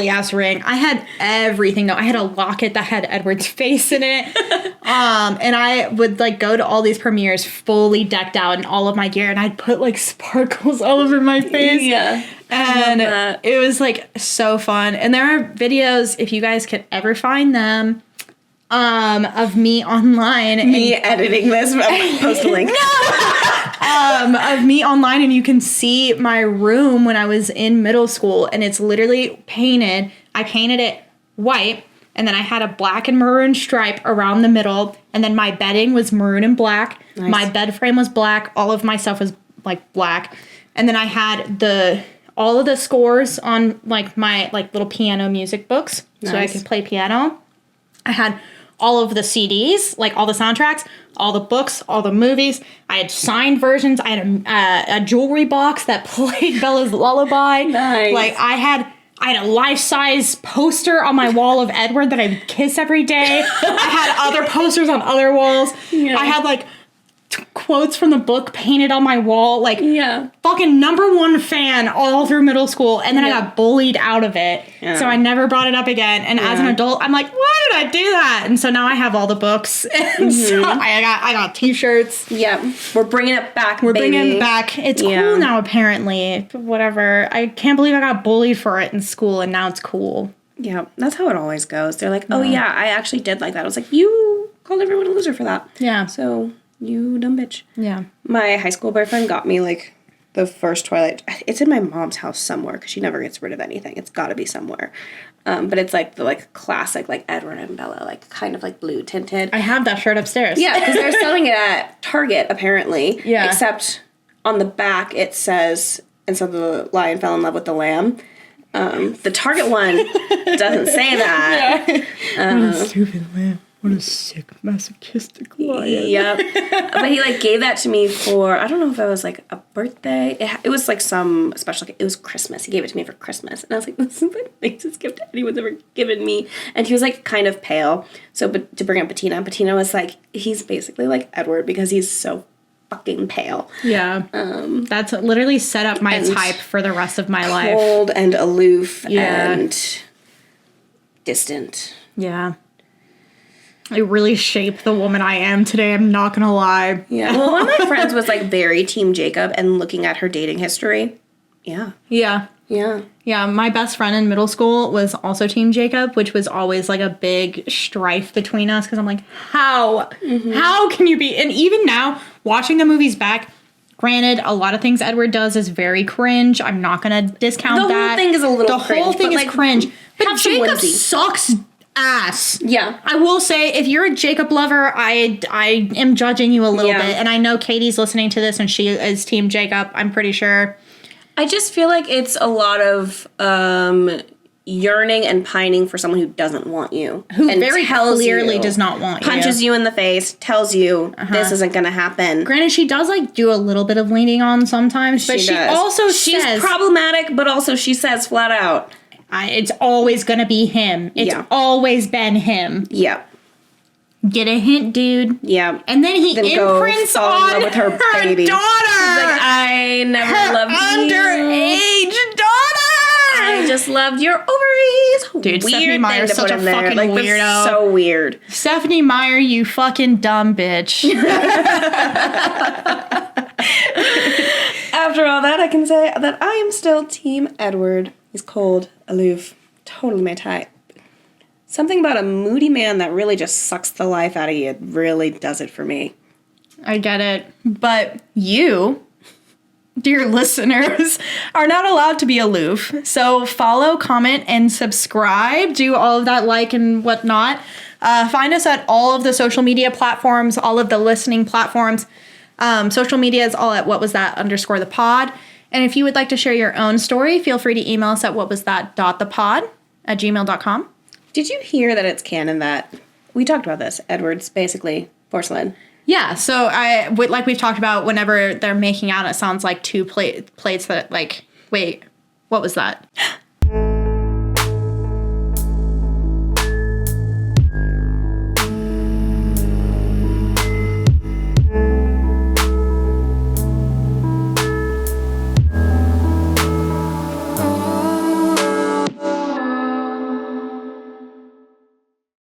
ass ring. I had everything though. I had a locket that had Edward's face in it. And I would like go to all these premieres fully decked out in all of my gear, and I'd put like sparkles all over my face. Yeah. And it was like so fun. And there are videos, if you guys could ever find them, of me online. Me editing this, I'll post a link. Of me online, and you can see my room when I was in middle school, and it's literally painted. I painted it white, and then I had a black and maroon stripe around the middle, and then my bedding was maroon and black. Nice. My bed frame was black. All of my stuff was like black. And then I had all of the scores on like my like little piano music books, so I could play piano. I had all of the CDs, like all the soundtracks, all the books, all the movies. I had signed versions. I had a jewelry box that played Bella's Lullaby. Nice. Like I had a life-size poster on my wall of Edward that I would kiss every day. I had other posters on other walls. Yeah. I had like quotes from the book painted on my wall. Like fucking #1 fan all through middle school, and then I got bullied out of it, so I never brought it up again. And as an adult, I'm like, why did I do that? And so now I have all the books, and so I got t-shirts. Yeah, we're bringing it back. Bringing it back. It's cool now, apparently. Whatever. I can't believe I got bullied for it in school, and now it's cool. Yeah, that's how it always goes. They're like, oh yeah, I actually did like that. I was like, you called everyone a loser for that. Yeah. So you dumb bitch. Yeah. My high school boyfriend got me, like, the first Twilight. It's in my mom's house somewhere, because she never gets rid of anything. It's got to be somewhere. But it's, like, the, like, classic, like, Edward and Bella, like, kind of, like, blue tinted. I have that shirt upstairs. Yeah, because they're selling it at Target, apparently. Yeah. Except on the back it says, instead of the lion fell in love with the lamb, the Target one doesn't say that. Yeah. Stupid lamb. What a sick, masochistic lion. Yep. But he, like, gave that to me for, I don't know if it was, like, a birthday. It was, like, some special, it was Christmas. He gave it to me for Christmas. And I was like, this is the nicest gift anyone's ever given me. And he was, like, kind of pale. So, but to bring up Bettina was, like, he's basically like Edward because he's so fucking pale. Yeah. That's literally set up my type for the rest of my life. Cold and aloof and distant. Yeah. It really shaped the woman I am today, I'm not gonna lie. Yeah. Well, one of my friends was, like, very Team Jacob, and looking at her dating history. Yeah. Yeah. Yeah. Yeah, my best friend in middle school was also Team Jacob, which was always, like, a big strife between us, because I'm like, how? How can you be? And even now, watching the movies back, granted, a lot of things Edward does is very cringe. I'm not gonna discount that. The whole thing is a little cringe. The whole thing is like, cringe. But Jacob sucks ass. Yeah. I will say, if you're a Jacob lover, I am judging you a little bit. And I know Katie's listening to this and she is Team Jacob, I'm pretty sure. I just feel like it's a lot of yearning and pining for someone who doesn't want you. Who very clearly does not want you. Punches you in the face, tells you this isn't going to happen. Granted, she does, like, do a little bit of leaning on sometimes, but she also She's says... problematic, but also she says flat out, it's always gonna be him. It's always been him. Yep. Get a hint, dude. Yeah. And then he Then imprints go fall in on love with her baby. daughter. Like, I never loved you. Underage daughter. I just loved your ovaries. Dude, Stephanie weird Meyer's thing to such put a in there. fucking Like, weirdo. That's so weird. Stephanie Meyer, you fucking dumb bitch. After all that, I can say that I am still Team Edward. He's cold, aloof, totally my type. Something about a moody man that really just sucks the life out of you really does it for me. I get it. But you, dear listeners, are not allowed to be aloof. So follow, comment, and subscribe. Do all of that like and whatnot. Find us at all of the social media platforms, all of the listening platforms. Social media is all at whatwasthat_the_pod. And if you would like to share your own story, feel free to email us at whatwasthat.thepod@gmail.com. Did you hear that it's canon that, we talked about this, Edward's basically porcelain? Yeah, so like we've talked about, whenever they're making out, it sounds like two plates that, like, wait, what was that?